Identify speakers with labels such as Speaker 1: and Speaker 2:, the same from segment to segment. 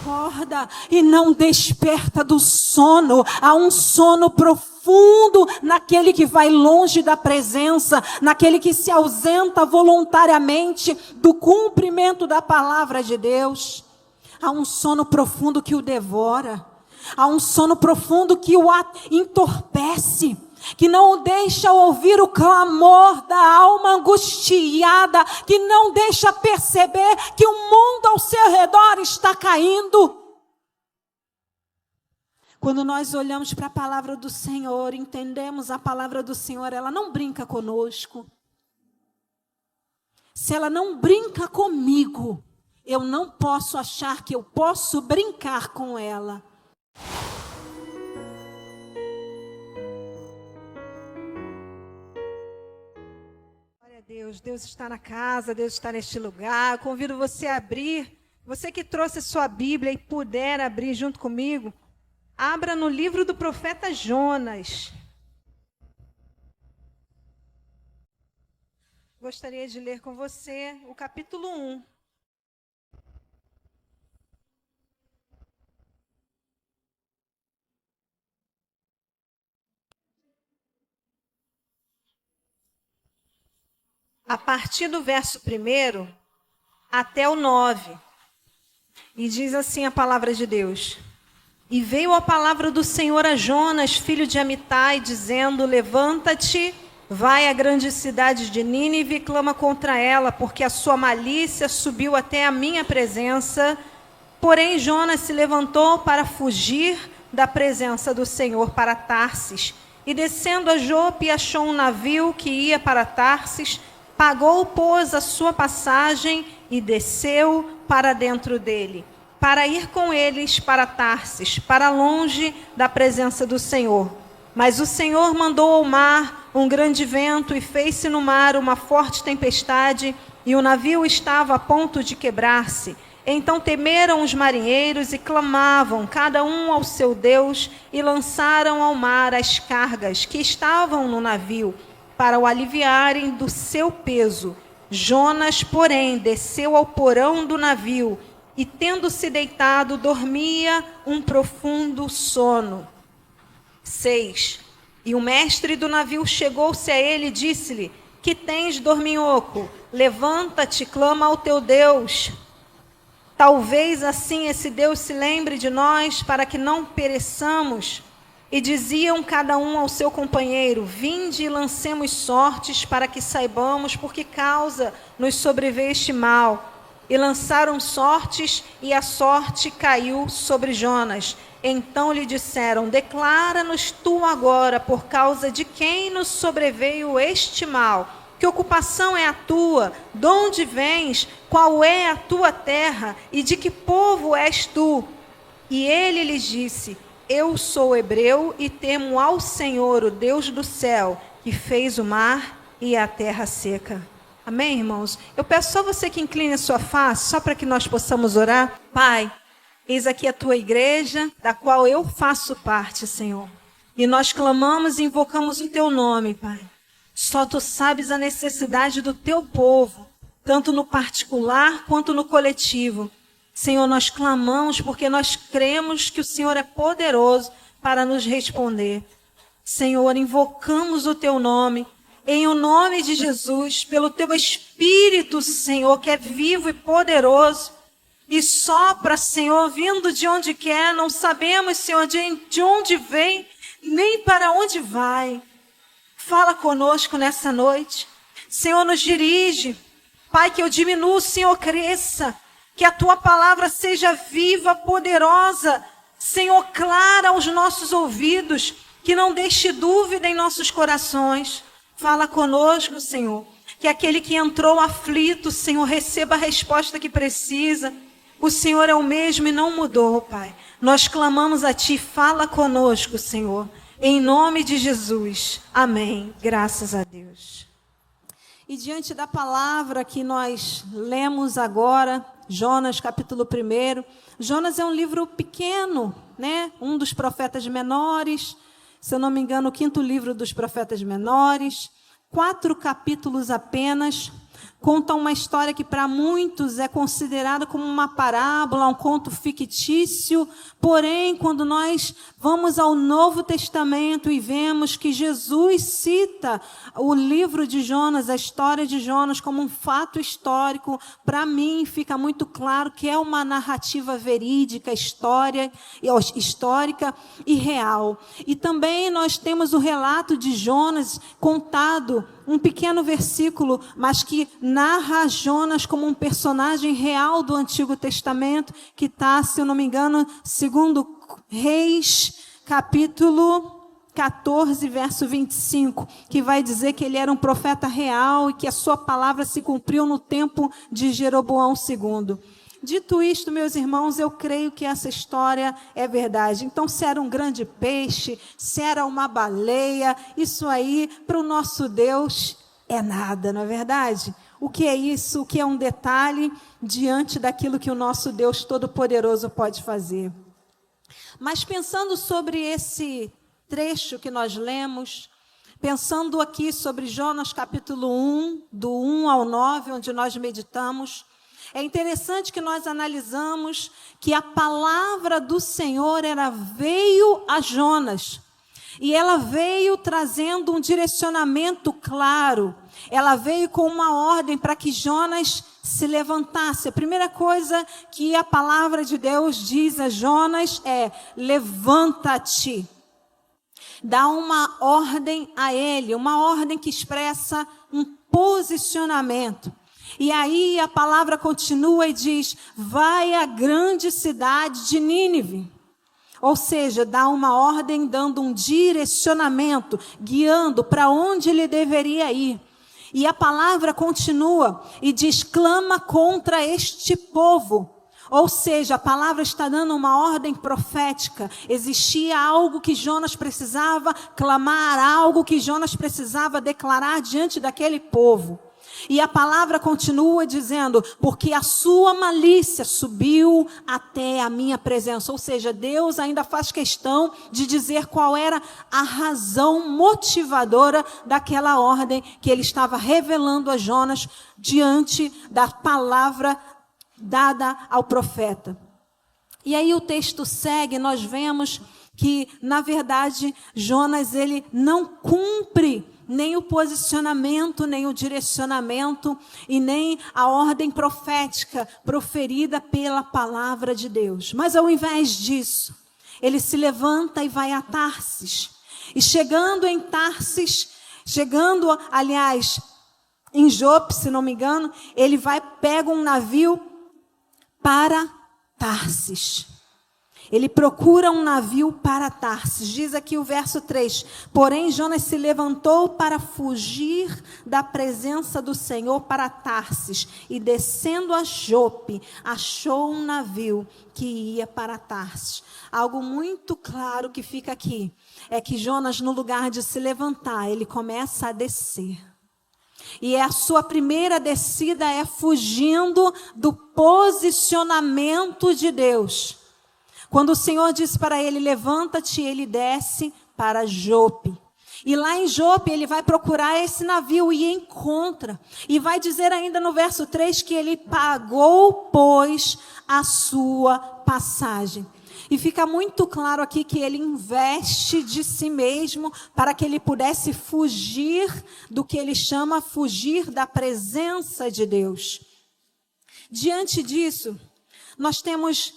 Speaker 1: acorda e não desperta do sono. Há um sono profundo naquele que vai longe da presença, naquele que se ausenta voluntariamente do cumprimento da palavra de Deus. Há um sono profundo que o devora. Há um sono profundo que o entorpece, que não o deixa ouvir o clamor da alma angustiada, que não deixa perceber que o mundo ao seu redor está caindo. Quando nós olhamos para a palavra do Senhor, entendemos a palavra do Senhor, ela não brinca conosco. Se ela não brinca comigo, eu não posso achar que eu posso brincar com ela. Glória a Deus, Deus está na casa, Deus está neste lugar. Eu convido você a abrir, você que trouxe a sua Bíblia e puder abrir junto comigo, abra no livro do profeta Jonas. Gostaria de ler com você o capítulo 1. A partir do verso 1 até o 9. E diz assim a palavra de Deus. E veio a palavra do Senhor a Jonas, filho de Amitai, dizendo: levanta-te, vai à grande cidade de Nínive e clama contra ela, porque a sua malícia subiu até a minha presença. Porém Jonas se levantou para fugir da presença do Senhor para Tarsis. E descendo a Jope, achou um navio que ia para Tarsis. Pagou, pois, a sua passagem e desceu para dentro dele, para ir com eles para Tarsis, para longe da presença do Senhor. Mas o Senhor mandou ao mar um grande vento e fez-se no mar uma forte tempestade, e o navio estava a ponto de quebrar-se. Então temeram os marinheiros e clamavam, cada um ao seu Deus, e lançaram ao mar as cargas que estavam no navio, para o aliviarem do seu peso. Jonas, porém, desceu ao porão do navio e, tendo-se deitado, dormia um profundo sono. 6. E o mestre do navio chegou-se a ele e disse-lhe: que tens, dorminhoco? Levanta-te, clama ao teu Deus. Talvez assim esse Deus se lembre de nós, para que não pereçamos. E diziam cada um ao seu companheiro: vinde e lancemos sortes, para que saibamos por que causa nos sobreveio este mal. E lançaram sortes, e a sorte caiu sobre Jonas. Então lhe disseram: declara-nos tu agora, por causa de quem nos sobreveio este mal. Que ocupação é a tua? De onde vens? Qual é a tua terra? E de que povo és tu? E ele lhes disse: eu sou hebreu e temo ao Senhor, o Deus do céu, que fez o mar e a terra seca. Amém, irmãos? Eu peço só você que incline a sua face, só para que nós possamos orar. Pai, eis aqui a tua igreja, da qual eu faço parte, Senhor. E nós clamamos e invocamos o teu nome, Pai. Só tu sabes a necessidade do teu povo, tanto no particular quanto no coletivo. Senhor, nós clamamos porque nós cremos que o Senhor é poderoso para nos responder. Senhor, invocamos o teu nome, em o nome de Jesus, pelo teu Espírito, Senhor, que é vivo e poderoso, e sopra, Senhor, vindo de onde quer, não sabemos, Senhor, de onde vem, nem para onde vai. Fala conosco nessa noite. Senhor, nos dirige. Pai, que eu diminua, o Senhor cresça. Que a tua palavra seja viva, poderosa, Senhor, clara aos nossos ouvidos, que não deixe dúvida em nossos corações. Fala conosco, Senhor, que aquele que entrou aflito, Senhor, receba a resposta que precisa. O Senhor é o mesmo e não mudou, Pai. Nós clamamos a Ti, fala conosco, Senhor, em nome de Jesus. Amém. Graças a Deus. E diante da palavra que nós lemos agora, Jonas, capítulo 1. Jonas é um livro pequeno, né? Um dos profetas menores. Se eu não me engano, o 5º livro dos profetas menores. 4 capítulos apenas. conta uma história que para muitos é considerada como uma parábola, um conto fictício. Porém, quando nós vamos ao Novo Testamento e vemos que Jesus cita o livro de Jonas, a história de Jonas, como um fato histórico, para mim fica muito claro que é uma narrativa verídica, histórica e real. E também nós temos o relato de Jonas contado, um pequeno versículo, mas que narra Jonas como um personagem real do Antigo Testamento, que está, se eu não me engano, segundo Reis, capítulo 14, verso 25, que vai dizer que ele era um profeta real e que a sua palavra se cumpriu no tempo de Jeroboão II. Dito isto, meus irmãos, eu creio que essa história é verdade. Então, se era um grande peixe, se era uma baleia, isso aí, para o nosso Deus, é nada, não é verdade? O que é isso? O que é um detalhe diante daquilo que o nosso Deus Todo-Poderoso pode fazer? Mas pensando sobre esse trecho que nós lemos, pensando aqui sobre Jonas capítulo 1, do 1 ao 9, onde nós meditamos, é interessante que nós analisamos que a palavra do Senhor veio a Jonas. E ela veio trazendo um direcionamento claro. Ela veio com uma ordem para que Jonas se levantasse. A primeira coisa que a palavra de Deus diz a Jonas é: levanta-te. Dá uma ordem a ele, uma ordem que expressa um posicionamento. E aí a palavra continua e diz: vai à grande cidade de Nínive. Ou seja, dá uma ordem, dando um direcionamento, guiando para onde ele deveria ir. E a palavra continua e diz: clama contra este povo. Ou seja, a palavra está dando uma ordem profética. Existia algo que Jonas precisava clamar, algo que Jonas precisava declarar diante daquele povo. E a palavra continua dizendo: porque a sua malícia subiu até a minha presença. Ou seja, Deus ainda faz questão de dizer qual era a razão motivadora daquela ordem que ele estava revelando a Jonas diante da palavra dada ao profeta. E aí o texto segue, nós vemos que, na verdade, Jonas ele não cumpre nem o posicionamento, nem o direcionamento e nem a ordem profética proferida pela palavra de Deus. Mas ao invés disso, ele se levanta e vai a Tarsis. E chegando em Tarsis, aliás, em Jope, se não me engano, ele pega um navio para Tarsis. Ele procura um navio para Tarsis. Diz aqui o verso 3. Porém, Jonas se levantou para fugir da presença do Senhor para Tarsis. E descendo a Jope, achou um navio que ia para Tarsis. Algo muito claro que fica aqui é que Jonas, no lugar de se levantar, ele começa a descer. E a sua primeira descida é fugindo do posicionamento de Deus. Quando o Senhor diz para ele: levanta-te, ele desce para Jope. E lá em Jope ele vai procurar esse navio e encontra. E vai dizer ainda no verso 3 que ele pagou, pois, a sua passagem. E fica muito claro aqui que ele investe de si mesmo para que ele pudesse fugir do que ele chama fugir da presença de Deus. Diante disso, nós temos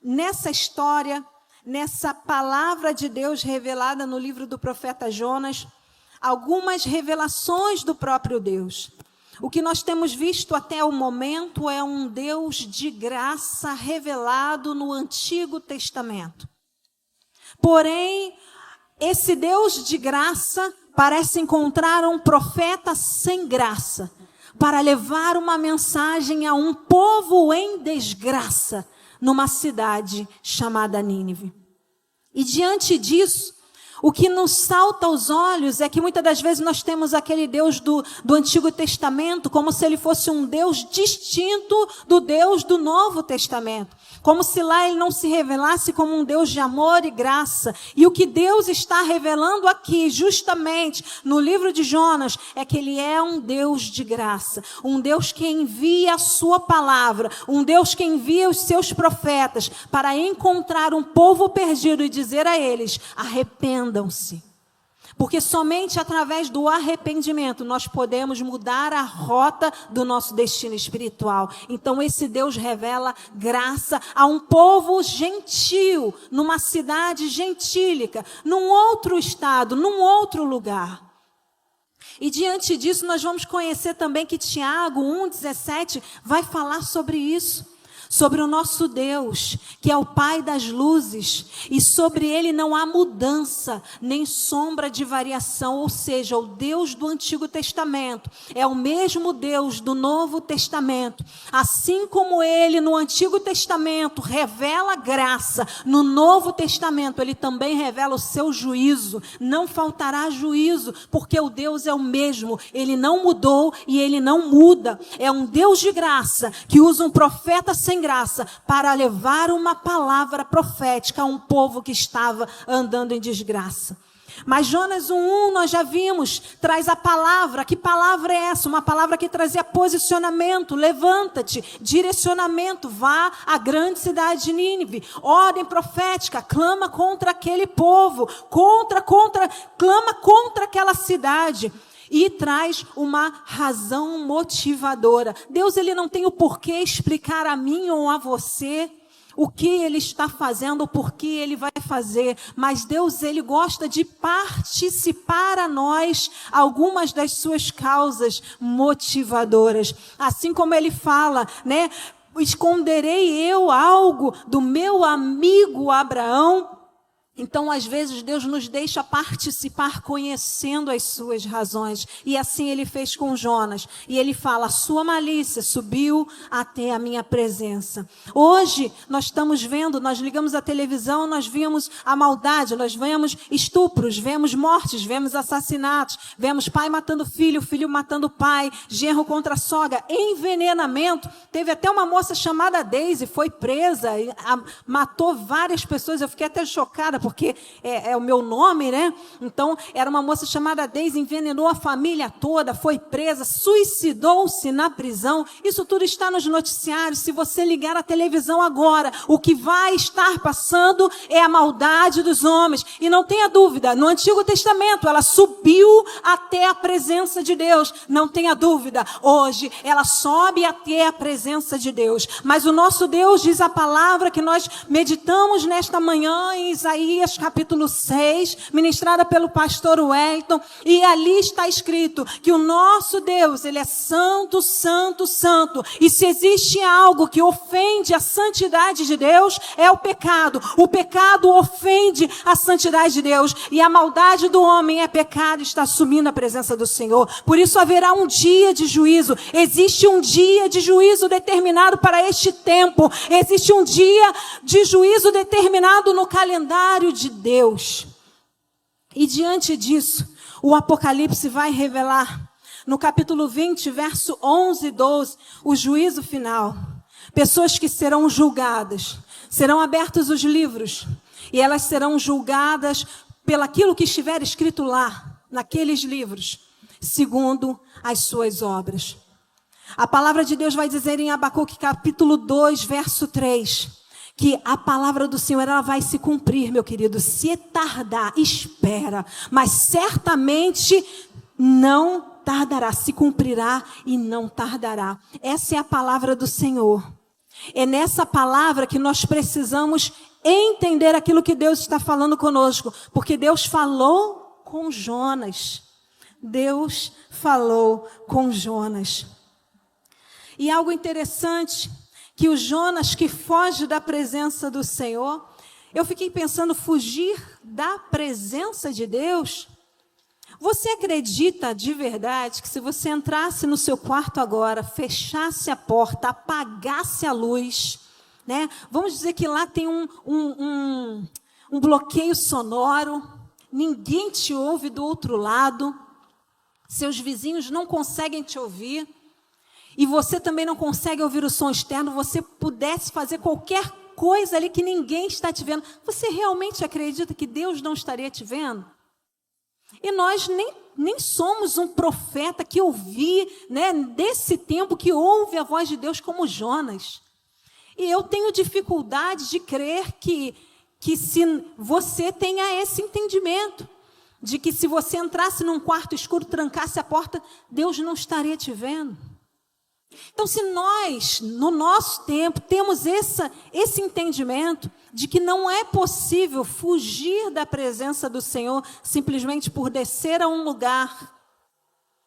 Speaker 1: nessa história, nessa palavra de Deus revelada no livro do profeta Jonas, algumas revelações do próprio Deus. O que nós temos visto até o momento é um Deus de graça revelado no Antigo Testamento. Porém, esse Deus de graça parece encontrar um profeta sem graça para levar uma mensagem a um povo em desgraça numa cidade chamada Nínive. E diante disso, o que nos salta aos olhos é que muitas das vezes nós temos aquele Deus do Antigo Testamento como se ele fosse um Deus distinto do Deus do Novo Testamento. Como se lá ele não se revelasse como um Deus de amor e graça. E o que Deus está revelando aqui, justamente no livro de Jonas, é que ele é um Deus de graça. Um Deus que envia a sua palavra. Um Deus que envia os seus profetas para encontrar um povo perdido e dizer a eles: arrependam-se. Porque somente através do arrependimento nós podemos mudar a rota do nosso destino espiritual. Então esse Deus revela graça a um povo gentil, numa cidade gentílica, num outro estado, num outro lugar. E diante disso nós vamos conhecer também que Tiago 1,17 vai falar sobre isso. Sobre o nosso Deus, que é o Pai das luzes, e sobre Ele não há mudança, nem sombra de variação, ou seja, o Deus do Antigo Testamento é o mesmo Deus do Novo Testamento. Assim como Ele no Antigo Testamento revela graça, no Novo Testamento Ele também revela o seu juízo. Não faltará juízo, porque o Deus é o mesmo, Ele não mudou e Ele não muda. É um Deus de graça, que usa um profeta sem graça para levar uma palavra profética a um povo que estava andando em desgraça. Mas Jonas 1:1 nós já vimos, traz a palavra. Que palavra é essa? Uma palavra que trazia posicionamento, levanta-te, direcionamento, vá à grande cidade de Nínive, ordem profética, clama contra aquele povo, clama contra aquela cidade. E traz uma razão motivadora. Deus, Ele não tem o porquê explicar a mim ou a você o que Ele está fazendo, o porquê Ele vai fazer. Mas Deus, Ele gosta de participar a nós algumas das suas causas motivadoras. Assim como Ele fala, né? Esconderei eu algo do meu amigo Abraão? Então, às vezes, Deus nos deixa participar conhecendo as suas razões. E assim Ele fez com Jonas. E Ele fala: a sua malícia subiu até a minha presença. Hoje, nós estamos vendo, nós ligamos a televisão, nós vimos a maldade, nós vemos estupros, vemos mortes, vemos assassinatos, vemos pai matando filho, filho matando pai, genro contra sogra, envenenamento. Teve até uma moça chamada Daisy, foi presa, matou várias pessoas. Eu fiquei até chocada, porque é o meu nome, né? Então, era uma moça chamada Daisy, envenenou a família toda, foi presa, suicidou-se na prisão. Isso tudo está nos noticiários. Se você ligar a televisão agora, o que vai estar passando é a maldade dos homens. E não tenha dúvida, no Antigo Testamento ela subiu até a presença de Deus. Não tenha dúvida, hoje ela sobe até a presença de Deus. Mas o nosso Deus, diz a palavra que nós meditamos nesta manhã em Isaías capítulo 6, ministrada pelo pastor Wellington, e ali está escrito que o nosso Deus, Ele é santo, santo, santo, e se existe algo que ofende a santidade de Deus, é o pecado. O pecado ofende a santidade de Deus, e a maldade do homem é pecado, está assumindo a presença do Senhor. Por isso haverá um dia de juízo. Existe um dia de juízo determinado para este tempo. Existe um dia de juízo determinado no calendário de Deus. E diante disso, o Apocalipse vai revelar, no capítulo 20, verso 11 e 12, o juízo final. Pessoas que serão julgadas, serão abertos os livros, e elas serão julgadas pelaquilo que estiver escrito lá, naqueles livros, segundo as suas obras. A palavra de Deus vai dizer em Abacuque, capítulo 2, verso 3, que a palavra do Senhor, ela vai se cumprir, meu querido. Se tardar, espera, mas certamente não tardará, se cumprirá e não tardará. Essa é a palavra do Senhor. É nessa palavra que nós precisamos entender aquilo que Deus está falando conosco, porque Deus falou com Jonas. Deus falou com Jonas. E algo interessante, que o Jonas que foge da presença do Senhor, eu fiquei pensando, fugir da presença de Deus? Você acredita de verdade que se você entrasse no seu quarto agora, fechasse a porta, apagasse a luz, né? Vamos dizer que lá tem um bloqueio sonoro, ninguém te ouve do outro lado, seus vizinhos não conseguem te ouvir, e você também não consegue ouvir o som externo, você pudesse fazer qualquer coisa ali que ninguém está te vendo. Você realmente acredita que Deus não estaria te vendo? E nós nem somos um profeta que ouvi, né, desse tempo, que ouve a voz de Deus como Jonas. E eu tenho dificuldade de crer que se você tenha esse entendimento, de que se você entrasse num quarto escuro, trancasse a porta, Deus não estaria te vendo. Então, se nós, no nosso tempo, temos esse entendimento de que não é possível fugir da presença do Senhor simplesmente por descer a um lugar,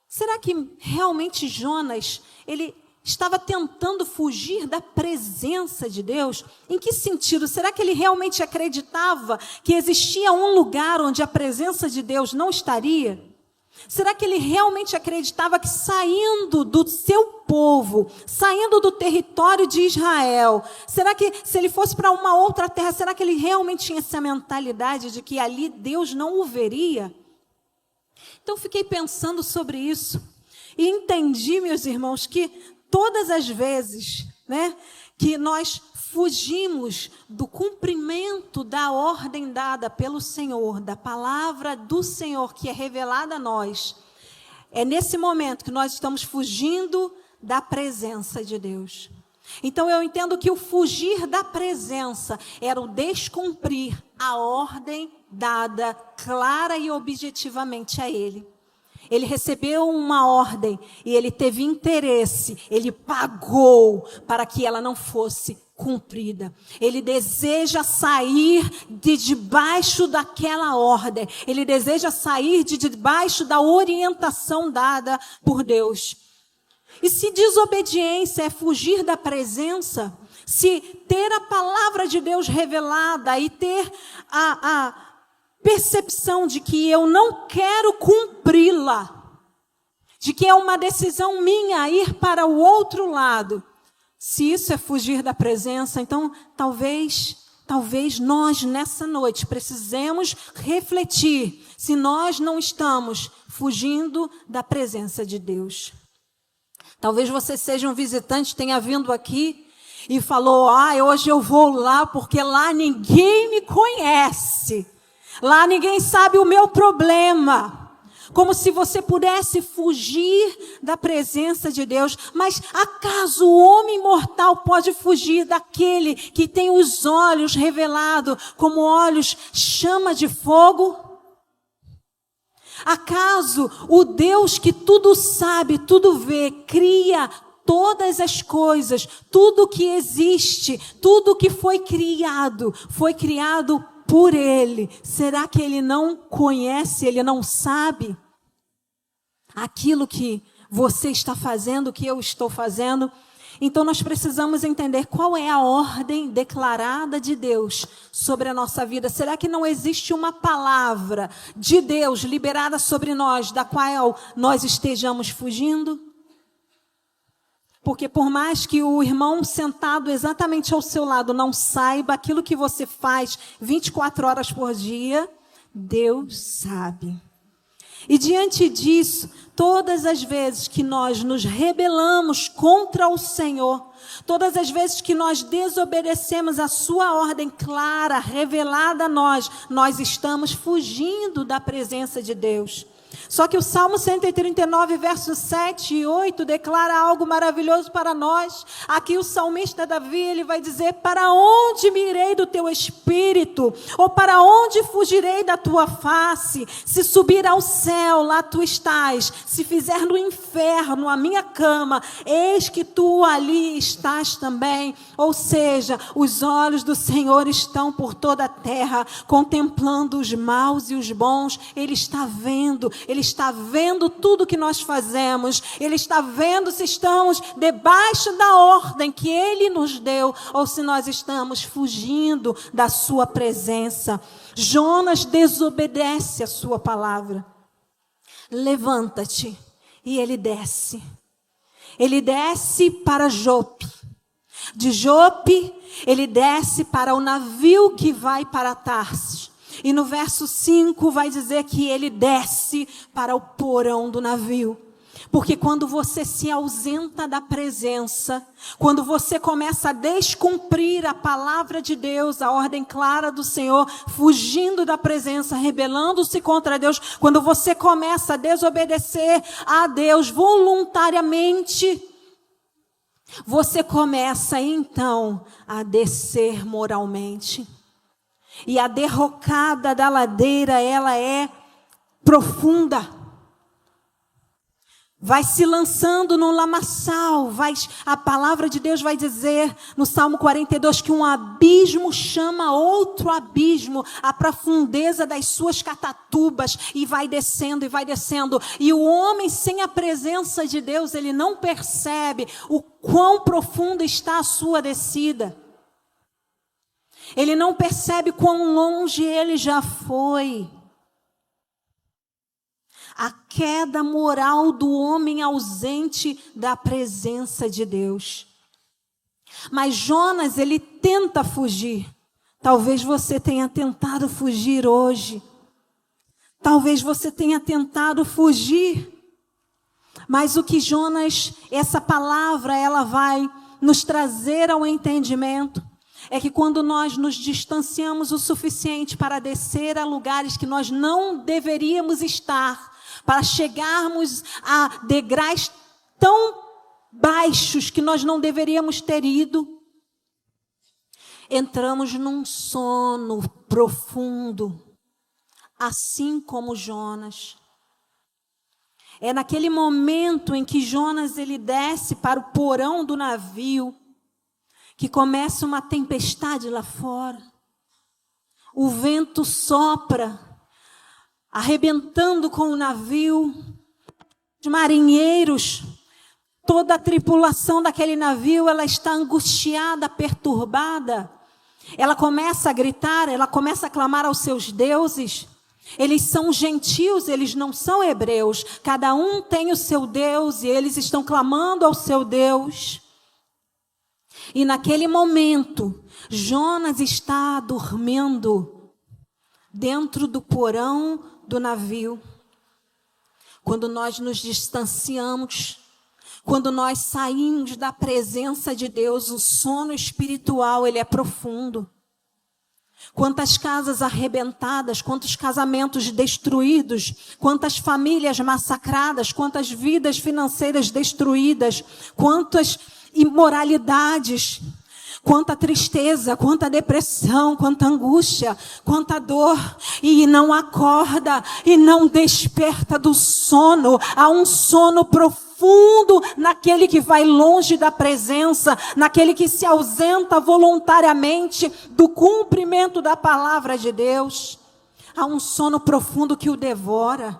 Speaker 1: será que realmente Jonas, ele estava tentando fugir da presença de Deus? Em que sentido? Será que ele realmente acreditava que existia um lugar onde a presença de Deus não estaria? Será que ele realmente acreditava que saindo do seu povo, saindo do território de Israel, será que se ele fosse para uma outra terra, será que ele realmente tinha essa mentalidade de que ali Deus não o veria? Então fiquei pensando sobre isso e entendi, meus irmãos, que todas as vezes, né, que nós fugimos do cumprimento da ordem dada pelo Senhor, da palavra do Senhor que é revelada a nós, é nesse momento que nós estamos fugindo da presença de Deus. Então eu entendo que o fugir da presença era o descumprir a ordem dada clara e objetivamente a Ele. Ele recebeu uma ordem e ele teve interesse, ele pagou para que ela não fosse cumprida. Ele deseja sair de debaixo daquela ordem. Ele deseja sair de debaixo da orientação dada por Deus. E se desobediência é fugir da presença, se ter a palavra de Deus revelada e ter a percepção de que eu não quero cumpri-la, de que é uma decisão minha ir para o outro lado, se isso é fugir da presença, então talvez nós nessa noite precisemos refletir se nós não estamos fugindo da presença de Deus. Talvez você seja um visitante, tenha vindo aqui e falou, hoje eu vou lá porque lá ninguém me conhece. Lá ninguém sabe o meu problema. Como se você pudesse fugir da presença de Deus. Mas acaso o homem mortal pode fugir daquele que tem os olhos revelados como olhos chama de fogo? Acaso o Deus que tudo sabe, tudo vê, cria todas as coisas, tudo que existe, tudo que foi criado por Ele, será que Ele não conhece, Ele não sabe aquilo que você está fazendo, que eu estou fazendo? Então nós precisamos entender qual é a ordem declarada de Deus sobre a nossa vida. Será que não existe uma palavra de Deus liberada sobre nós, da qual nós estejamos fugindo? Porque por mais que o irmão sentado exatamente ao seu lado não saiba aquilo que você faz 24 horas por dia, Deus sabe. E diante disso, todas as vezes que nós nos rebelamos contra o Senhor, todas as vezes que nós desobedecemos a sua ordem clara, revelada a nós, nós estamos fugindo da presença de Deus. Só que o Salmo 139, versos 7 e 8, declara algo maravilhoso para nós. Aqui o salmista Davi, ele vai dizer, para onde me irei do teu espírito? Ou para onde fugirei da tua face? Se subir ao céu, lá tu estás. Se fizer no inferno a minha cama, eis que tu ali estás também. Ou seja, os olhos do Senhor estão por toda a terra, contemplando os maus e os bons. Ele está vendo tudo que nós fazemos. Ele está vendo se estamos debaixo da ordem que Ele nos deu ou se nós estamos fugindo da sua presença. Jonas desobedece a sua palavra. Levanta-te. E ele desce. Ele desce para Jope. De Jope, ele desce para o navio que vai para Tarsis. E no verso 5 vai dizer que ele desce para o porão do navio. Porque quando você se ausenta da presença, quando você começa a descumprir a palavra de Deus, a ordem clara do Senhor, fugindo da presença, rebelando-se contra Deus, quando você começa a desobedecer a Deus voluntariamente, você começa então a descer moralmente. E a derrocada da ladeira, ela é profunda. Vai se lançando no lamaçal. A palavra de Deus vai dizer no Salmo 42 que um abismo chama outro abismo, a profundeza das suas catatubas, e vai descendo e vai descendo. E o homem sem a presença de Deus, ele não percebe o quão profunda está a sua descida. Ele não percebe quão longe ele já foi. A queda moral do homem ausente da presença de Deus. Mas Jonas, ele tenta fugir. Talvez você tenha tentado fugir hoje. Talvez você tenha tentado fugir. Mas o que Jonas, essa palavra, ela vai nos trazer ao entendimento, é que quando nós nos distanciamos o suficiente para descer a lugares que nós não deveríamos estar, para chegarmos a degraus tão baixos que nós não deveríamos ter ido, entramos num sono profundo, assim como Jonas. É naquele momento em que Jonas ele desce para o porão do navio, que começa uma tempestade lá fora. O vento sopra, arrebentando com o navio. Os marinheiros, toda a tripulação daquele navio, ela está angustiada, perturbada. Ela começa a gritar, ela começa a clamar aos seus deuses. Eles são gentios, eles não são hebreus. Cada um tem o seu Deus e eles estão clamando ao seu Deus. E naquele momento, Jonas está dormindo dentro do porão do navio. Quando nós nos distanciamos, quando nós saímos da presença de Deus, o sono espiritual, ele é profundo. Quantas casas arrebentadas, quantos casamentos destruídos, quantas famílias massacradas, quantas vidas financeiras destruídas, quantas imoralidades, quanta tristeza, quanta depressão, quanta angústia, quanta dor, e não acorda, e não desperta do sono. Há um sono profundo naquele que vai longe da presença, naquele que se ausenta voluntariamente do cumprimento da palavra de Deus. Há um sono profundo que o devora,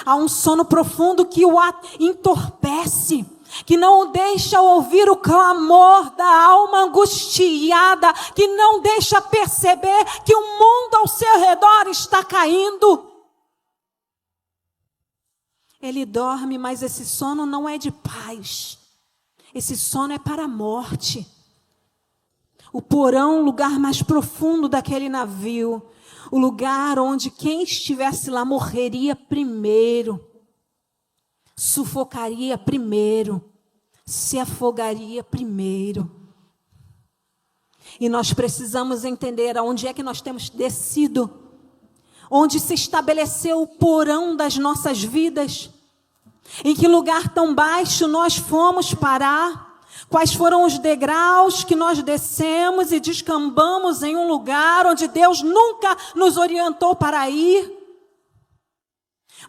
Speaker 1: há um sono profundo que o entorpece, que não o deixa ouvir o clamor da alma angustiada, que não deixa perceber que o mundo ao seu redor está caindo. Ele dorme, mas esse sono não é de paz. Esse sono é para a morte. O porão, o lugar mais profundo daquele navio, o lugar onde quem estivesse lá morreria primeiro, sufocaria primeiro, se afogaria primeiro. E nós precisamos entender aonde é que nós temos descido, onde se estabeleceu o porão das nossas vidas, em que lugar tão baixo nós fomos parar, quais foram os degraus que nós descemos e descambamos em um lugar onde Deus nunca nos orientou para ir.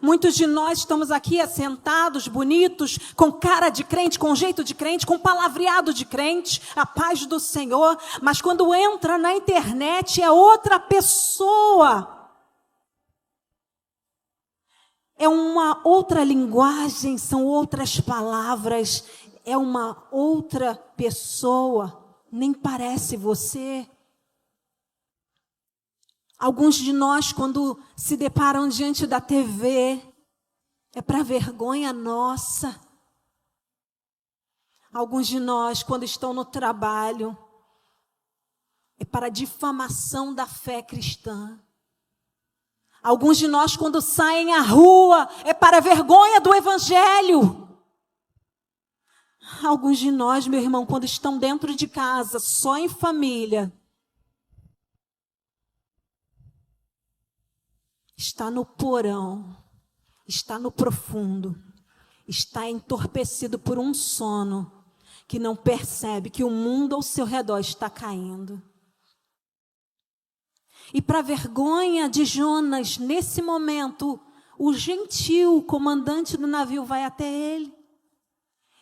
Speaker 1: Muitos de nós estamos aqui assentados, bonitos, com cara de crente, com jeito de crente, com palavreado de crente, a paz do Senhor, mas quando entra na internet é outra pessoa. É uma outra linguagem, são outras palavras, é uma outra pessoa, nem parece você. Alguns de nós, quando se deparam diante da TV, é para vergonha nossa. Alguns de nós, quando estão no trabalho, é para difamação da fé cristã. Alguns de nós, quando saem à rua, é para vergonha do evangelho. Alguns de nós, meu irmão, quando estão dentro de casa, só em família, está no porão, está no profundo, está entorpecido por um sono que não percebe que o mundo ao seu redor está caindo. E para vergonha de Jonas, nesse momento, o gentil comandante do navio vai até ele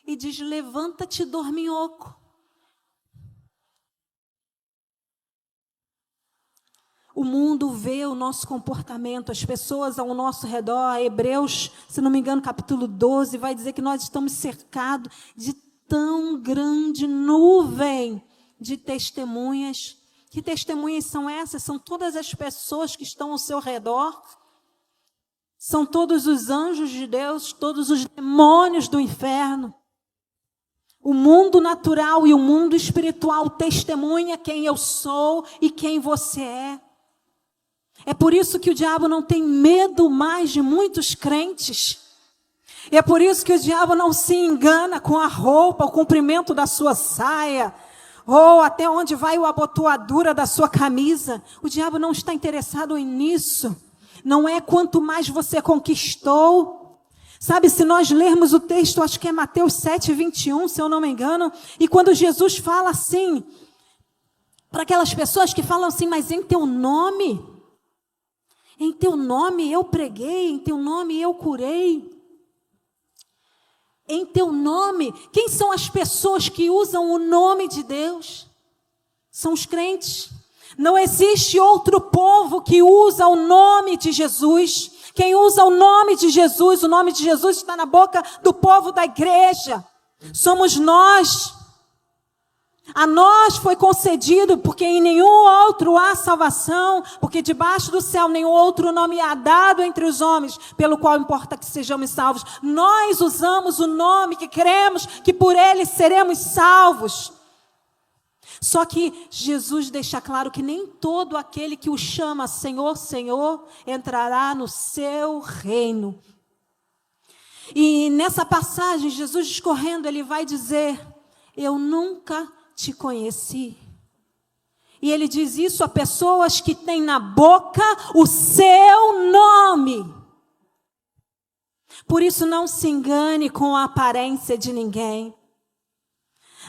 Speaker 1: e diz: levanta-te, dorminhoco. O mundo vê o nosso comportamento, as pessoas ao nosso redor. Hebreus, se não me engano, capítulo 12, vai dizer que nós estamos cercados de tão grande nuvem de testemunhas. Que testemunhas são essas? São todas as pessoas que estão ao seu redor. São todos os anjos de Deus, todos os demônios do inferno. O mundo natural e o mundo espiritual testemunha quem eu sou e quem você é. É por isso que o diabo não tem medo mais de muitos crentes. E é por isso que o diabo não se engana com a roupa, o comprimento da sua saia, ou até onde vai a abotoadura da sua camisa. O diabo não está interessado nisso. Não é quanto mais você conquistou. Sabe, se nós lermos o texto, acho que é Mateus 7:21, se eu não me engano, e quando Jesus fala assim, para aquelas pessoas que falam assim: mas em teu nome eu preguei, em teu nome eu curei. Em teu nome, quem são as pessoas que usam o nome de Deus? São os crentes. Não existe outro povo que usa o nome de Jesus. Quem usa o nome de Jesus está na boca do povo da igreja. Somos nós. A nós foi concedido, porque em nenhum outro há salvação, porque debaixo do céu nenhum outro nome há dado entre os homens, pelo qual importa que sejamos salvos. Nós usamos o nome que cremos que por ele seremos salvos. Só que Jesus deixa claro que nem todo aquele que o chama Senhor, Senhor, entrará no seu reino. E nessa passagem, Jesus discorrendo, ele vai dizer: eu nunca te conheci. E ele diz isso a pessoas que têm na boca o seu nome. Por isso não se engane com a aparência de ninguém.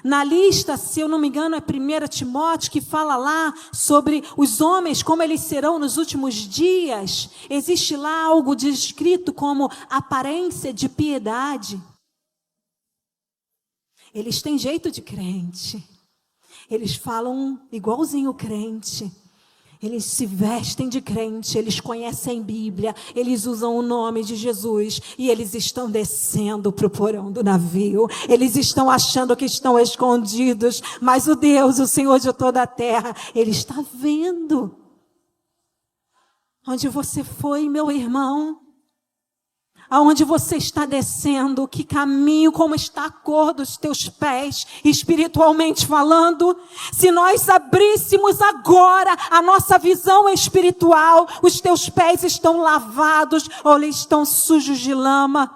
Speaker 1: Na lista, se eu não me engano, é 1 Timóteo, que fala lá sobre os homens, como eles serão nos últimos dias. Existe lá algo descrito como aparência de piedade. Eles têm jeito de crente. Eles falam igualzinho o crente. Eles se vestem de crente, eles conhecem Bíblia, eles usam o nome de Jesus e eles estão descendo para o porão do navio. Eles estão achando que estão escondidos, mas o Deus, o Senhor de toda a terra, Ele está vendo. Onde você foi, meu irmão? Aonde você está descendo? Que caminho, como está a cor dos teus pés, espiritualmente falando? Se nós abríssemos agora a nossa visão espiritual, os teus pés estão lavados ou eles estão sujos de lama?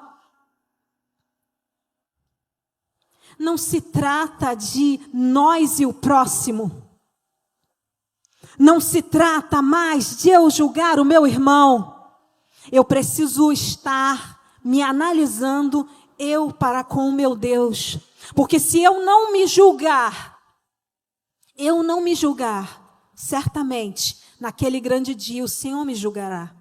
Speaker 1: Não se trata de nós e o próximo. Não se trata mais de eu julgar o meu irmão. Eu preciso estar me analisando eu para com o meu Deus. Porque se eu não me julgar, certamente, naquele grande dia, o Senhor me julgará.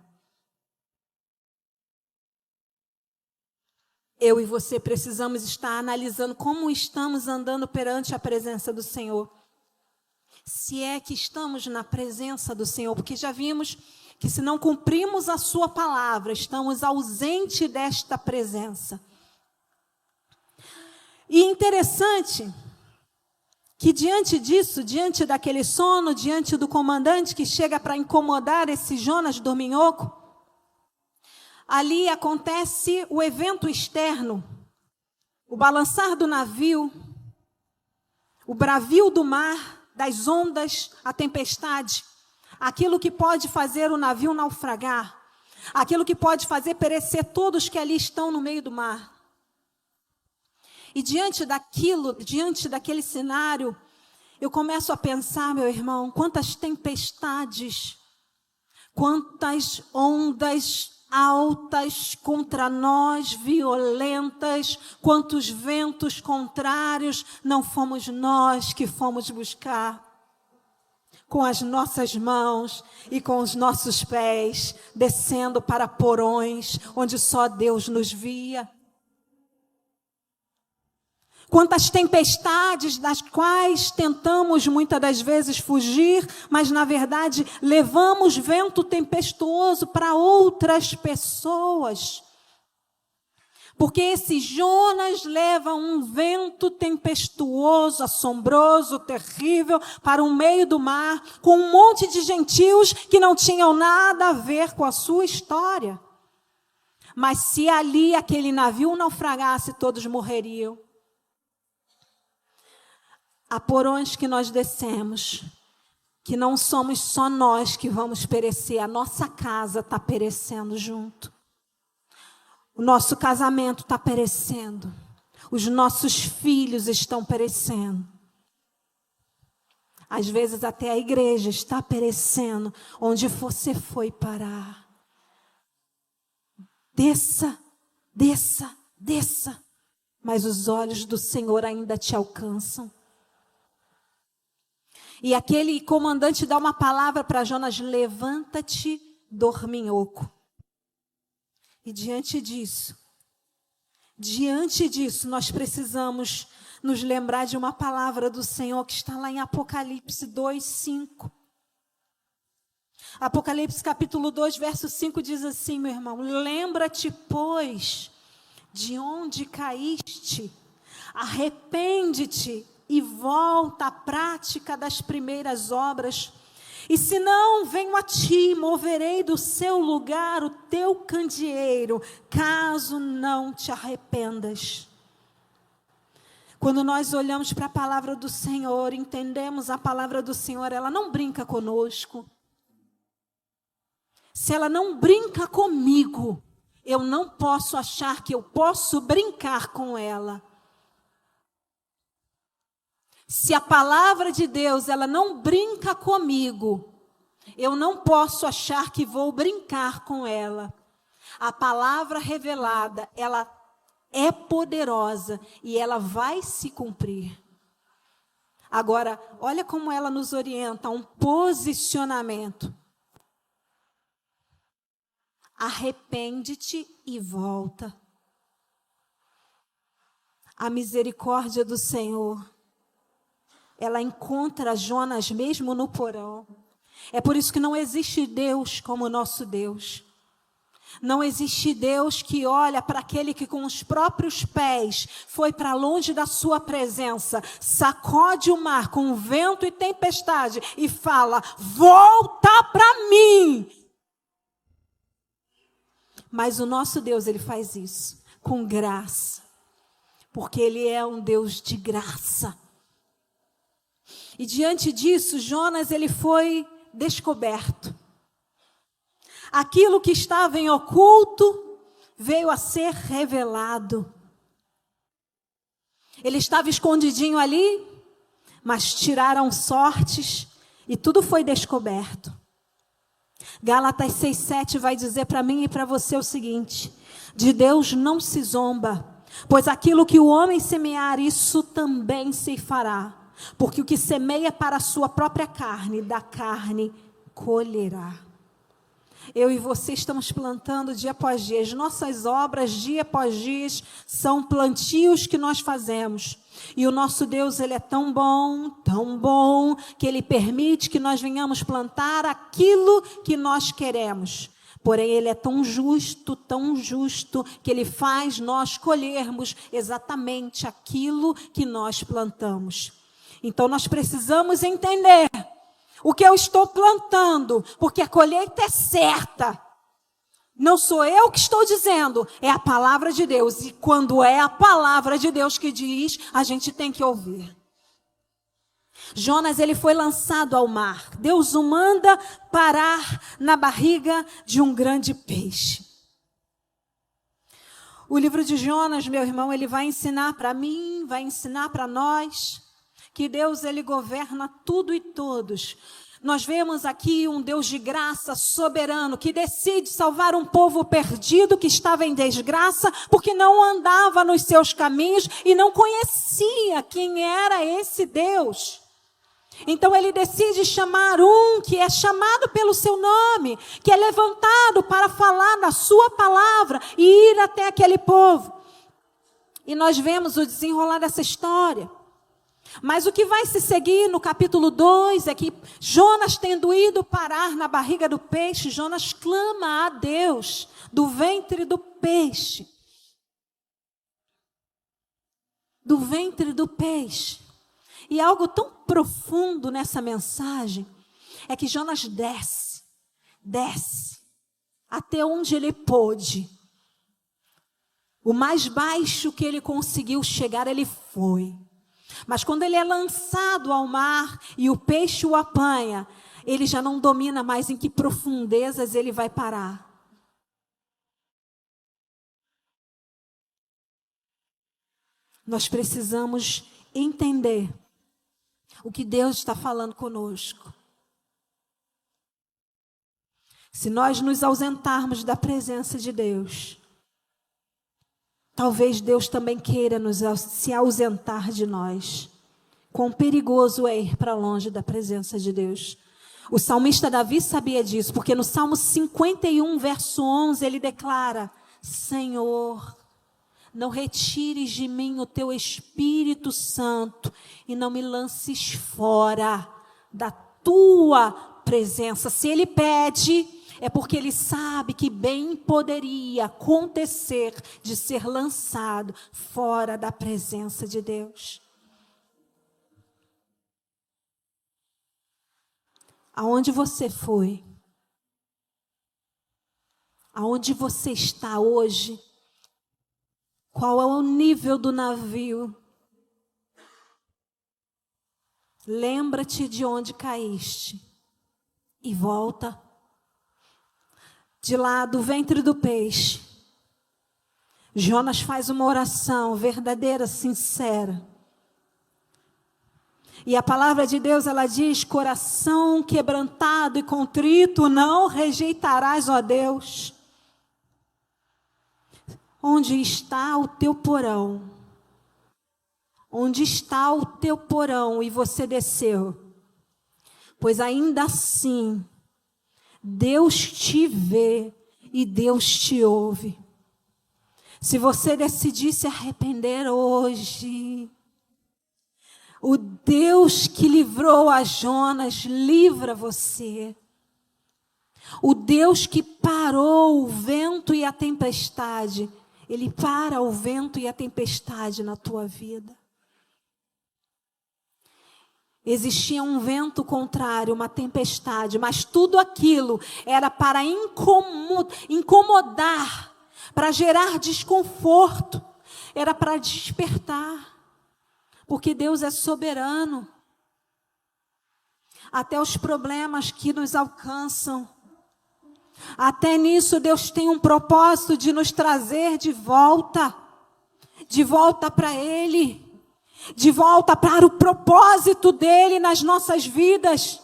Speaker 1: Eu e você precisamos estar analisando como estamos andando perante a presença do Senhor. Se é que estamos na presença do Senhor, porque já vimos que se não cumprimos a sua palavra, estamos ausentes desta presença. E interessante que diante disso, diante daquele sono, diante do comandante que chega para incomodar esse Jonas dorminhoco, ali acontece o evento externo, o balançar do navio, o bravio do mar, das ondas, a tempestade. Aquilo que pode fazer o navio naufragar. Aquilo que pode fazer perecer todos que ali estão no meio do mar. E diante daquele cenário, eu começo a pensar, meu irmão, quantas tempestades, quantas ondas altas contra nós, violentas, quantos ventos contrários não fomos nós que fomos buscar. Com as nossas mãos e com os nossos pés, descendo para porões onde só Deus nos via. Quantas tempestades das quais tentamos muitas das vezes fugir, mas na verdade levamos vento tempestuoso para outras pessoas. Porque esse Jonas leva um vento tempestuoso, assombroso, terrível, para o meio do mar, com um monte de gentios que não tinham nada a ver com a sua história. Mas se ali aquele navio naufragasse, todos morreriam. Há porões que nós descemos, que não somos só nós que vamos perecer, a nossa casa está perecendo junto. O nosso casamento está perecendo. Os nossos filhos estão perecendo. Às vezes até a igreja está perecendo, onde você foi parar. Desça, desça, desça. Mas os olhos do Senhor ainda te alcançam. E aquele comandante dá uma palavra para Jonas: levanta-te, dorminhoco. E diante disso, nós precisamos nos lembrar de uma palavra do Senhor que está lá em Apocalipse 2:5. Apocalipse capítulo 2, verso 5 diz assim, meu irmão: lembra-te, pois, de onde caíste, arrepende-te e volta à prática das primeiras obras. E se não, venho a ti, moverei do seu lugar o teu candeeiro, caso não te arrependas. Quando nós olhamos para a palavra do Senhor, entendemos a palavra do Senhor, ela não brinca conosco. Se ela não brinca comigo, eu não posso achar que eu posso brincar com ela. Se a palavra de Deus, ela não brinca comigo, eu não posso achar que vou brincar com ela. A palavra revelada, ela é poderosa e ela vai se cumprir. Agora, olha como ela nos orienta a um posicionamento. Arrepende-te e volta. A misericórdia do Senhor, ela encontra Jonas mesmo no porão. É por isso que não existe Deus como o nosso Deus. Não existe Deus que olha para aquele que com os próprios pés foi para longe da sua presença, sacode o mar com vento e tempestade e fala: volta para mim. Mas o nosso Deus, ele faz isso com graça, porque ele é um Deus de graça. E diante disso, Jonas, ele foi descoberto. Aquilo que estava em oculto veio a ser revelado. Ele estava escondidinho ali, mas tiraram sortes e tudo foi descoberto. Gálatas 6:7 vai dizer para mim e para você o seguinte: de Deus não se zomba, pois aquilo que o homem semear, isso também se fará. Porque o que semeia para a sua própria carne, da carne colherá. Eu e você estamos plantando dia após dia. As nossas obras, dia após dia, são plantios que nós fazemos. E o nosso Deus, ele é tão bom, que ele permite que nós venhamos plantar aquilo que nós queremos. Porém, ele é tão justo, que ele faz nós colhermos exatamente aquilo que nós plantamos. Então, nós precisamos entender o que eu estou plantando, porque a colheita é certa. Não sou eu que estou dizendo, é a palavra de Deus. E quando é a palavra de Deus que diz, a gente tem que ouvir. Jonas, ele foi lançado ao mar. Deus o manda parar na barriga de um grande peixe. O livro de Jonas, meu irmão, ele vai ensinar para mim, vai ensinar para nós, que Deus, ele governa tudo e todos. Nós vemos aqui um Deus de graça, soberano, que decide salvar um povo perdido que estava em desgraça, porque não andava nos seus caminhos e não conhecia quem era esse Deus. Então ele decide chamar um que é chamado pelo seu nome, que é levantado para falar da sua palavra e ir até aquele povo. E nós vemos o desenrolar dessa história. Mas o que vai se seguir no capítulo 2 é que Jonas, tendo ido parar na barriga do peixe, Jonas clama a Deus do ventre do peixe. Do ventre do peixe. E algo tão profundo nessa mensagem é que Jonas desce até onde ele pôde. O mais baixo que ele conseguiu chegar, ele foi. Mas quando ele é lançado ao mar e o peixe o apanha, ele já não domina mais em que profundezas ele vai parar. Nós precisamos entender o que Deus está falando conosco. Se nós nos ausentarmos da presença de Deus, talvez Deus também queira se ausentar de nós. Quão perigoso é ir para longe da presença de Deus. O salmista Davi sabia disso, porque no Salmo 51, verso 11, ele declara: Senhor, não retires de mim o teu Espírito Santo e não me lances fora da tua presença. Se ele pede, é porque ele sabe que bem poderia acontecer de ser lançado fora da presença de Deus. Aonde você foi? Aonde você está hoje? Qual é o nível do navio? Lembra-te de onde caíste e volta. De lá do ventre do peixe, Jonas faz uma oração verdadeira, sincera. E a palavra de Deus, ela diz: coração quebrantado e contrito não rejeitarás, ó Deus. Onde está o teu porão? Onde está o teu porão? E você desceu. Pois ainda assim, Deus te vê e Deus te ouve. Se você decidir se arrepender hoje, o Deus que livrou a Jonas, livra você. O Deus que parou o vento e a tempestade, Ele para o vento e a tempestade na tua vida. Existia um vento contrário, uma tempestade, mas tudo aquilo era para incomodar, para gerar desconforto, era para despertar, porque Deus é soberano. Até os problemas que nos alcançam, até nisso Deus tem um propósito de nos trazer de volta para Ele, de volta para o propósito dEle nas nossas vidas.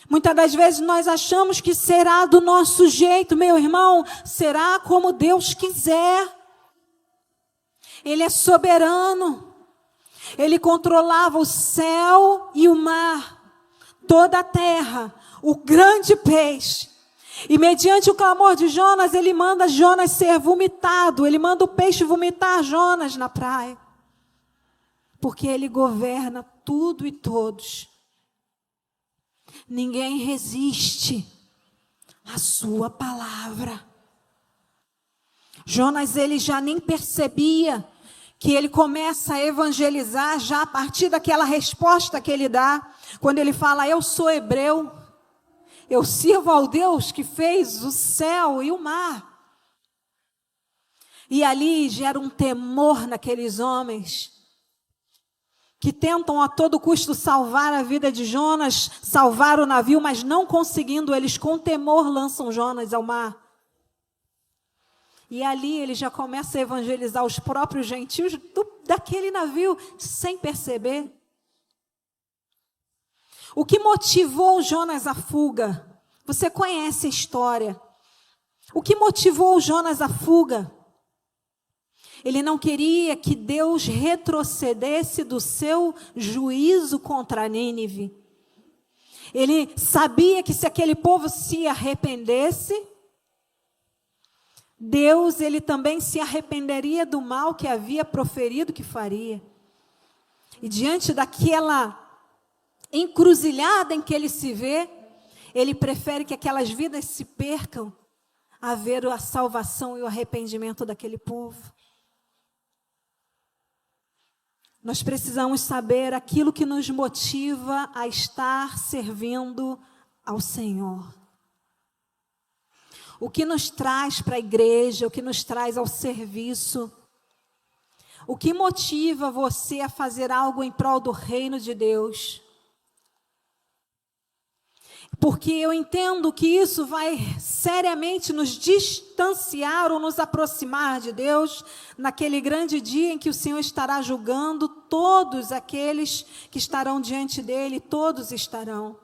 Speaker 1: Muitas das vezes nós achamos que será do nosso jeito, meu irmão, será como Deus quiser. Ele é soberano, Ele controlava o céu e o mar, toda a terra, o grande peixe. E mediante o clamor de Jonas, ele manda Jonas ser vomitado. Ele manda o peixe vomitar Jonas na praia. Porque ele governa tudo e todos. Ninguém resiste à sua palavra. Jonas, ele já nem percebia que ele começa a evangelizar já a partir daquela resposta que ele dá. Quando ele fala: eu sou hebreu. Eu sirvo ao Deus que fez o céu e o mar. E ali gera um temor naqueles homens que tentam a todo custo salvar a vida de Jonas, salvar o navio, mas não conseguindo, eles com temor lançam Jonas ao mar. E ali ele já começa a evangelizar os próprios gentios daquele navio, sem perceber. O que motivou Jonas à fuga? Você conhece a história. O que motivou Jonas à fuga? Ele não queria que Deus retrocedesse do seu juízo contra Nínive. Ele sabia que se aquele povo se arrependesse, Deus, ele também se arrependeria do mal que havia proferido que faria. E diante daquela encruzilhada em que ele se vê, ele prefere que aquelas vidas se percam a ver a salvação e o arrependimento daquele povo. Nós precisamos saber aquilo que nos motiva a estar servindo ao Senhor. O que nos traz para a igreja, o que nos traz ao serviço. O que motiva você a fazer algo em prol do reino de Deus. Porque eu entendo que isso vai seriamente nos distanciar ou nos aproximar de Deus naquele grande dia em que o Senhor estará julgando todos aqueles que estarão diante dele, todos estarão.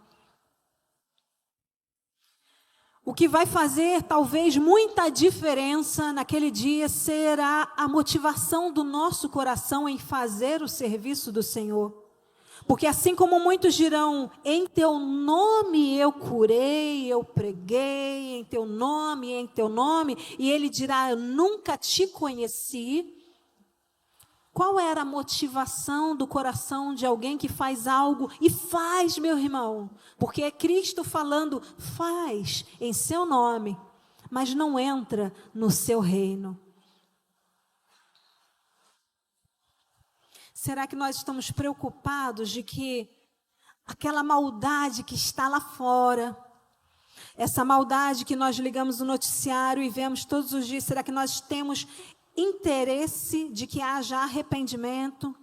Speaker 1: O que vai fazer talvez muita diferença naquele dia será a motivação do nosso coração em fazer o serviço do Senhor. Porque assim como muitos dirão, em teu nome eu curei, eu preguei, em teu nome, e ele dirá, eu nunca te conheci. Qual era a motivação do coração de alguém que faz algo e faz, meu irmão? Porque é Cristo falando, faz em seu nome, mas não entra no seu reino. Será que nós estamos preocupados de que aquela maldade que está lá fora, essa maldade que nós ligamos no noticiário e vemos todos os dias, será que nós temos interesse de que haja arrependimento?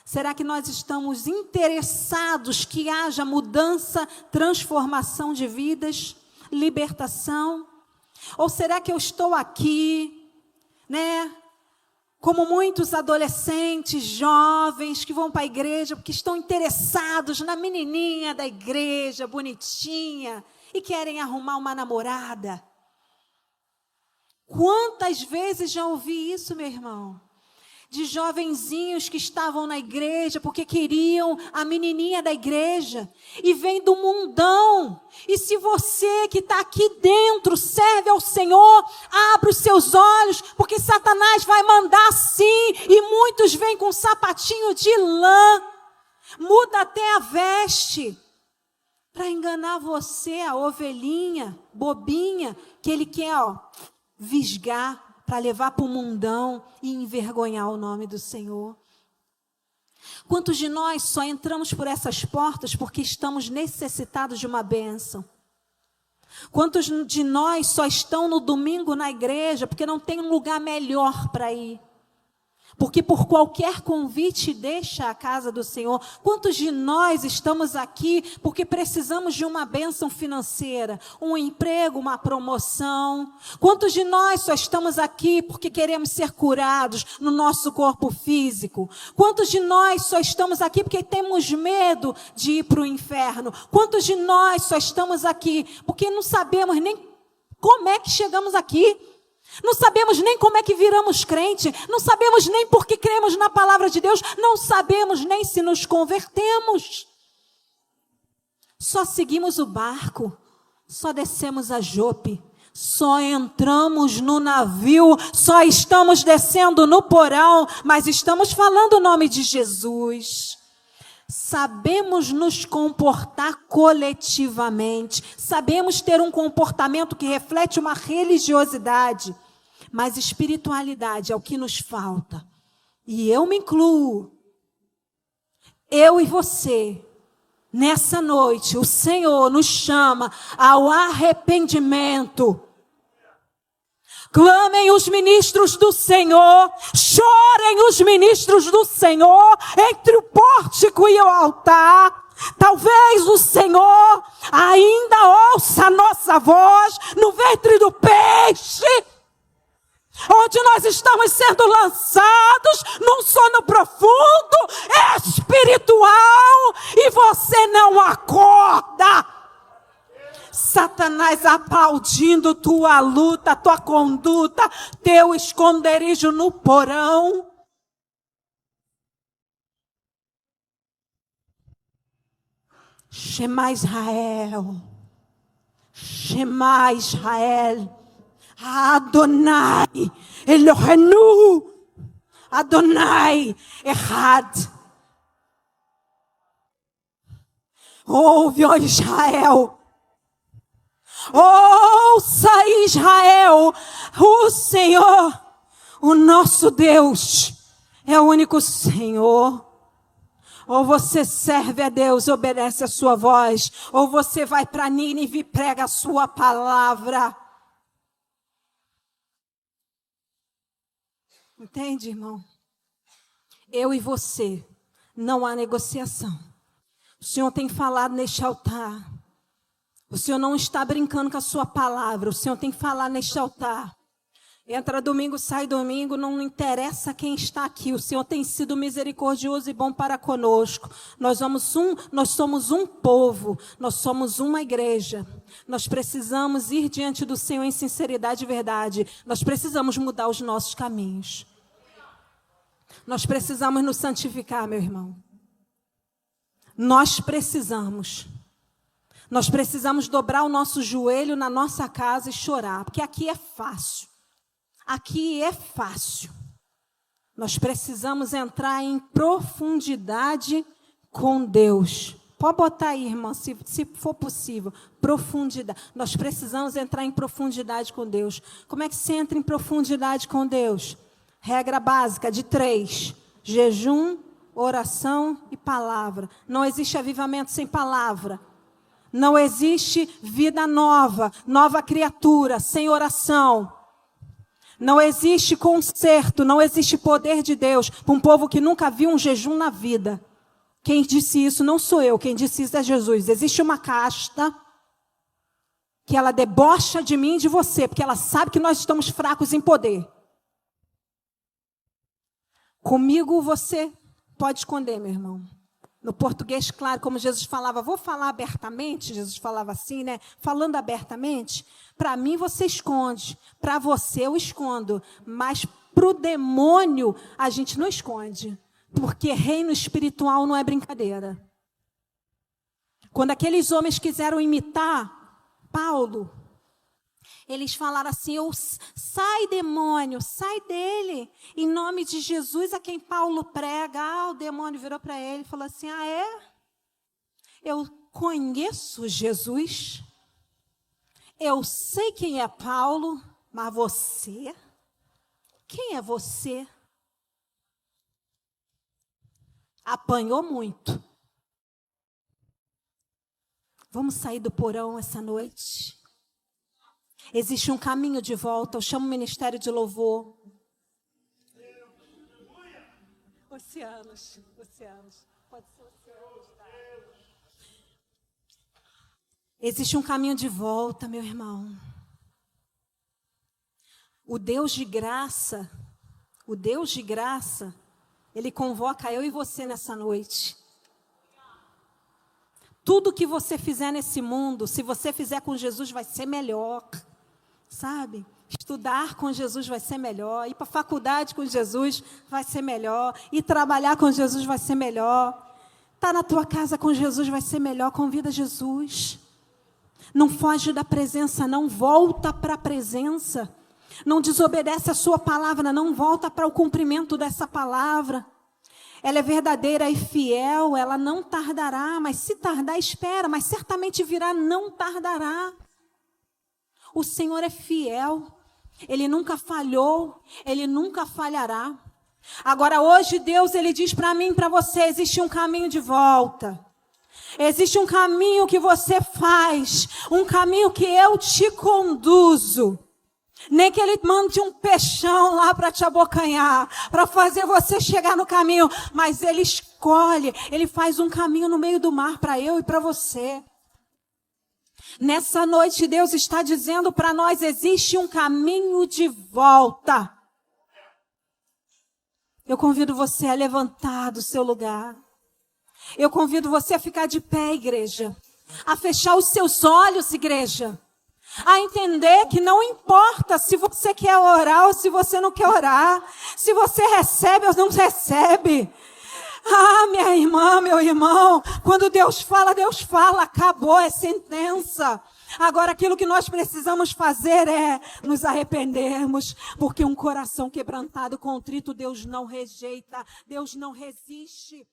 Speaker 1: Será que nós estamos interessados que haja mudança, transformação de vidas, libertação? Ou será que eu estou aqui, como muitos adolescentes, jovens que vão para a igreja porque estão interessados na menininha da igreja, bonitinha, e querem arrumar uma namorada? Quantas vezes já ouvi isso, meu irmão? De jovenzinhos que estavam na igreja porque queriam a menininha da igreja e vem do mundão. E se você que está aqui dentro serve ao Senhor, abre os seus olhos, porque Satanás vai mandar sim, e muitos vêm com um sapatinho de lã, muda até a veste, para enganar você, a ovelhinha, bobinha, que ele quer, visgar, para levar para o mundão e envergonhar o nome do Senhor. Quantos de nós só entramos por essas portas porque estamos necessitados de uma bênção? Quantos de nós só estão no domingo na igreja porque não tem um lugar melhor para ir? Porque por qualquer convite deixa a casa do Senhor. Quantos de nós estamos aqui porque precisamos de uma bênção financeira, um emprego, uma promoção? Quantos de nós só estamos aqui porque queremos ser curados no nosso corpo físico? Quantos de nós só estamos aqui porque temos medo de ir para o inferno? Quantos de nós só estamos aqui porque não sabemos nem como é que chegamos aqui? Não sabemos nem como é que viramos crente, não sabemos nem por que cremos na palavra de Deus, não sabemos nem se nos convertemos. Só seguimos o barco, só descemos a Jope, só entramos no navio, só estamos descendo no porão, mas estamos falando o nome de Jesus. Sabemos nos comportar coletivamente, sabemos ter um comportamento que reflete uma religiosidade, mas espiritualidade é o que nos falta. E eu me incluo, eu e você, nessa noite, o Senhor nos chama ao arrependimento. Clamem os ministros do Senhor, chorem os ministros do Senhor entre o pórtico e o altar. Talvez o Senhor ainda ouça a nossa voz no ventre do peixe.
Speaker 2: onde nós estamos sendo lançados num sono profundo, espiritual, e você não acorda. Satanás aplaudindo tua luta, tua conduta, teu esconderijo no porão. Shema Israel, Shema Israel, Adonai Eloheinu, Adonai Echad. Ouve, ó Israel, ouça Israel, o Senhor, o nosso Deus, é o único Senhor. Ou você serve a Deus, obedece a sua voz, ou você vai para Nínive e prega a sua palavra. Entende, irmão? Eu e você, não há negociação. O Senhor tem falado neste altar. O Senhor não está brincando com a sua palavra. O Senhor tem falado neste altar. Entra domingo, sai domingo, não interessa quem está aqui. O Senhor tem sido misericordioso e bom para conosco. Nós somos um povo, nós somos uma igreja. Nós precisamos ir diante do Senhor em sinceridade e verdade. Nós precisamos mudar os nossos caminhos. Nós precisamos nos santificar, meu irmão. Nós precisamos dobrar o nosso joelho na nossa casa e chorar, porque aqui é fácil. Aqui é fácil. Nós precisamos entrar em profundidade com Deus. Pode botar aí, irmã, se for possível. Profundidade. Nós precisamos entrar em profundidade com Deus. Como é que se entra em profundidade com Deus? Regra básica de 3. Jejum, oração e palavra. Não existe avivamento sem palavra. Não existe vida nova, nova criatura, sem oração. Não existe conserto, não existe poder de Deus para um povo que nunca viu um jejum na vida. Quem disse isso não sou eu, quem disse isso é Jesus. Existe uma casta que ela debocha de mim e de você, porque ela sabe que nós estamos fracos em poder. Comigo você pode esconder, meu irmão. No português, claro, como Jesus falava, vou falar abertamente, Jesus falava assim, né? Falando abertamente, para mim você esconde, para você eu escondo, mas para o demônio a gente não esconde, porque reino espiritual não é brincadeira. Quando aqueles homens quiseram imitar Paulo, eles falaram assim, sai demônio, sai dele, em nome de Jesus a quem Paulo prega. O demônio virou para ele e falou assim, eu conheço Jesus, eu sei quem é Paulo, mas você, quem é você? Apanhou muito. Vamos sair do porão essa noite? Existe um caminho de volta. Eu chamo o ministério de louvor. Oceanos. Pode ser oceanos. Tá? Existe um caminho de volta, meu irmão. O Deus de graça, Ele convoca eu e você nessa noite. Tudo que você fizer nesse mundo, se você fizer com Jesus, vai ser melhor. Sabe? Estudar com Jesus vai ser melhor. Ir para a faculdade com Jesus vai ser melhor. Ir trabalhar com Jesus vai ser melhor. Estar na tua casa com Jesus vai ser melhor. Convida Jesus. Não foge da presença, não. Volta para a presença. Não desobedece a sua palavra, não. Volta para o cumprimento dessa palavra. Ela é verdadeira e fiel, ela não tardará. Mas se tardar, espera. Mas certamente virá, não tardará. O Senhor é fiel, Ele nunca falhou, Ele nunca falhará. Agora hoje Deus, Ele diz para mim e para você, existe um caminho de volta. Existe um caminho que você faz, um caminho que eu te conduzo. Nem que Ele mande um peixão lá para te abocanhar, para fazer você chegar no caminho, mas Ele escolhe, Ele faz um caminho no meio do mar para eu e para você. Nessa noite, Deus está dizendo para nós, existe um caminho de volta. Eu convido você a levantar do seu lugar. Eu convido você a ficar de pé, igreja. A fechar os seus olhos, igreja. A entender que não importa se você quer orar ou se você não quer orar. Se você recebe ou não recebe. Ah, minha irmã, meu irmão, quando Deus fala, acabou, é sentença. Agora, aquilo que nós precisamos fazer é nos arrependermos, porque um coração quebrantado, contrito, Deus não rejeita, Deus não resiste.